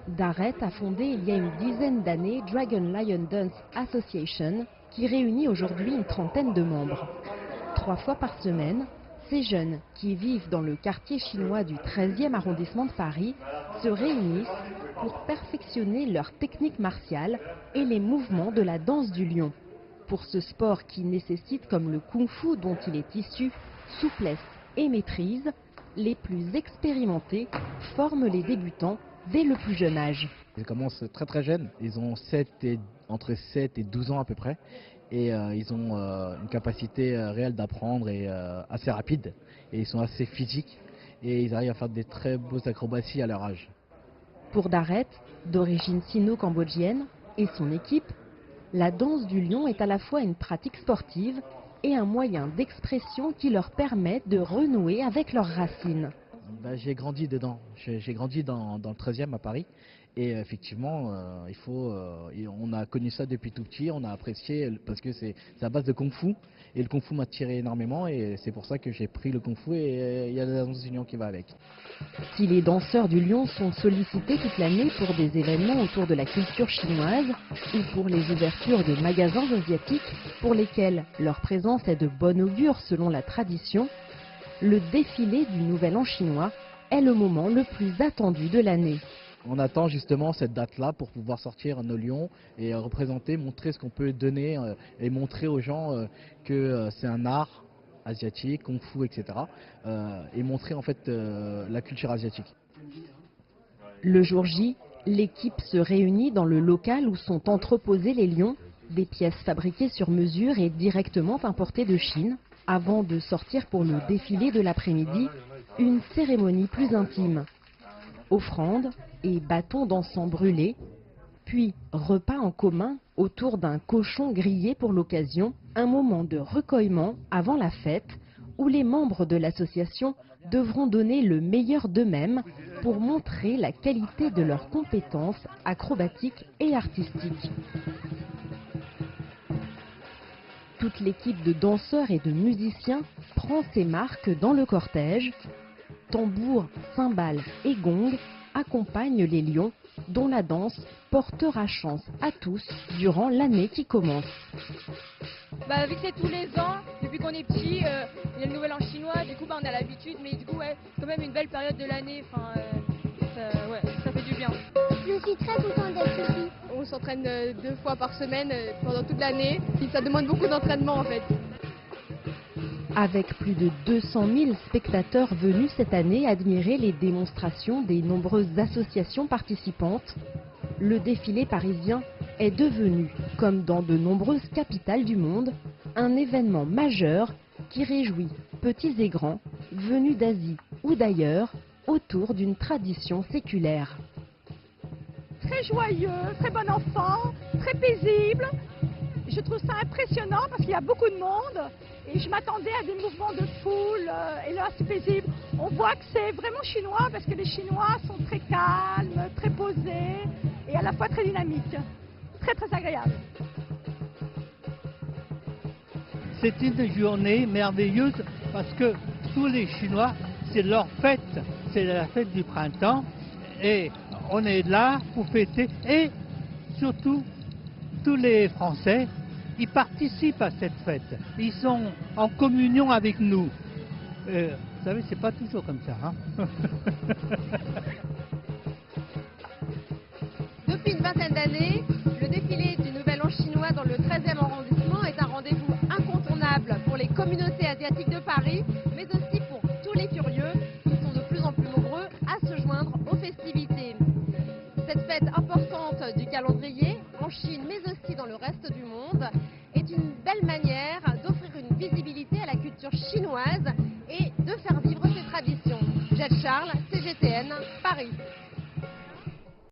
Darrett a fondé il y a une dizaine d'années Dragon Lion Dance Association, qui réunit aujourd'hui une trentaine de membres. 3 fois par semaine, ces jeunes qui vivent dans le quartier chinois du 13e arrondissement de Paris se réunissent pour perfectionner leur technique martiale et les mouvements de la danse du lion. Pour ce sport qui nécessite, comme le kung-fu dont il est issu, souplesse et maîtrise, les plus expérimentés forment les débutants dès le plus jeune âge. Ils commencent très très jeunes, ils ont entre 7 et 12 ans à peu près, et ils ont une capacité réelle d'apprendre et assez rapide, et ils sont assez physiques, et ils arrivent à faire des très beaux acrobaties à leur âge. Pour Darrett, d'origine sino-cambodgienne, et son équipe, la danse du lion est à la fois une pratique sportive et un moyen d'expression qui leur permet de renouer avec leurs racines. J'ai grandi dedans, j'ai grandi dans le 13e à Paris, et effectivement on a connu ça depuis tout petit, on a apprécié parce que c'est à base de kung-fu, et le kung-fu m'a tiré énormément, et c'est pour ça que j'ai pris le kung-fu, et il y a la danse du lion qui va avec. Si les danseurs du lion sont sollicités toute l'année pour des événements autour de la culture chinoise ou pour les ouvertures de magasins asiatiques pour lesquels leur présence est de bon augure selon la tradition, le défilé du Nouvel An chinois est le moment le plus attendu de l'année. On attend justement cette date-là pour pouvoir sortir nos lions et représenter, montrer ce qu'on peut donner et montrer aux gens que c'est un art asiatique, kung-fu, etc. Et montrer en fait la culture asiatique. Le jour J, l'équipe se réunit dans le local où sont entreposés les lions, des pièces fabriquées sur mesure et directement importées de Chine, avant de sortir pour le défilé de l'après-midi, une cérémonie plus intime. Offrandes et bâtons d'encens brûlés, puis repas en commun autour d'un cochon grillé pour l'occasion, un moment de recueillement avant la fête où les membres de l'association devront donner le meilleur d'eux-mêmes pour montrer la qualité de leurs compétences acrobatiques et artistiques. Toute l'équipe de danseurs et de musiciens prend ses marques dans le cortège. Tambours, cymbales et gongs accompagnent les lions dont la danse portera chance à tous durant l'année qui commence. Vu que c'est tous les ans, depuis qu'on est petit, il y a le Nouvel An chinois, du coup on a l'habitude, mais du coup c'est quand même une belle période de l'année, ça fait du bien. Je suis très contente d'être ici. On s'entraîne 2 fois par semaine pendant toute l'année, ça demande beaucoup d'entraînement en fait. Avec plus de 200 000 spectateurs venus cette année admirer les démonstrations des nombreuses associations participantes, le défilé parisien est devenu, comme dans de nombreuses capitales du monde, un événement majeur qui réjouit petits et grands, venus d'Asie ou d'ailleurs, autour d'une tradition séculaire. Très joyeux, très bon enfant, très paisible. Je trouve ça impressionnant parce qu'il y a beaucoup de monde et je m'attendais à des mouvements de foule et là c'est paisible. On voit que c'est vraiment chinois parce que les Chinois sont très calmes, très posés et à la fois très dynamiques. Très très agréable. C'est une journée merveilleuse parce que tous les Chinois, c'est leur fête, c'est la fête du printemps et on est là pour fêter et surtout tous les Français, ils participent à cette fête, ils sont en communion avec nous. Vous savez, c'est pas toujours comme ça. Depuis une vingtaine d'années, le défilé du Nouvel An chinois dans le 13e arrondissement est un rendez-vous incontournable pour les communautés asiatiques de Paris, mais aussi pour tous les curieux qui sont de plus en plus nombreux à se joindre aux festivités. Cette fête importante du calendrier, en Chine mais aussi dans le reste du monde, est une belle manière d'offrir une visibilité à la culture chinoise et de faire vivre ses traditions. Jette Charles, CGTN, Paris.